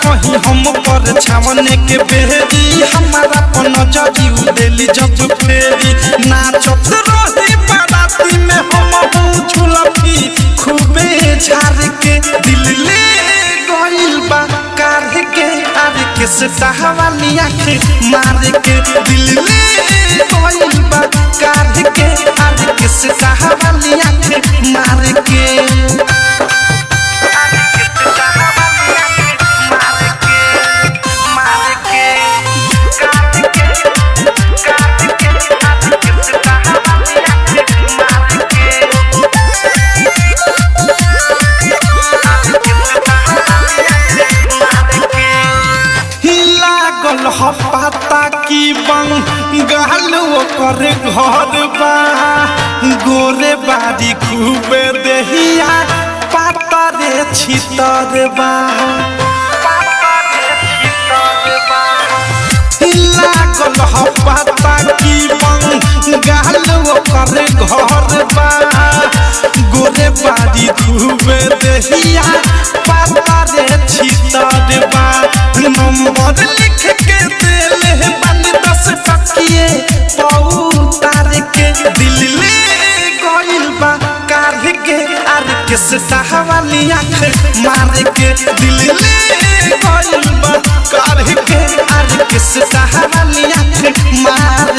कहीं हम पर छावने के बेरी हमारा पन जदी उदेली जब फेरी नाचत रही बाराती में हम झुलफी खूबे झार के दिल ले गइल बा कार के आर के सहावाली आँखें मार के दिल ले गइल बा कार के आर के सहावाली आँखें मार के पता की बंगाल करे घर बा गोरे बारी खूबे देहिया पाता रे छितर बा लागल पता की बंगाल करे घर बा गोरे बारी खूबे देहिया पाता रे छितर बा नंबर लिख के दिल बंद 10 टकिए पौतार के दिल ले गइल बा कार के आर के सहावाली आँख मार के दिल ले गइल बा कार के आर के सहावाली आँख मार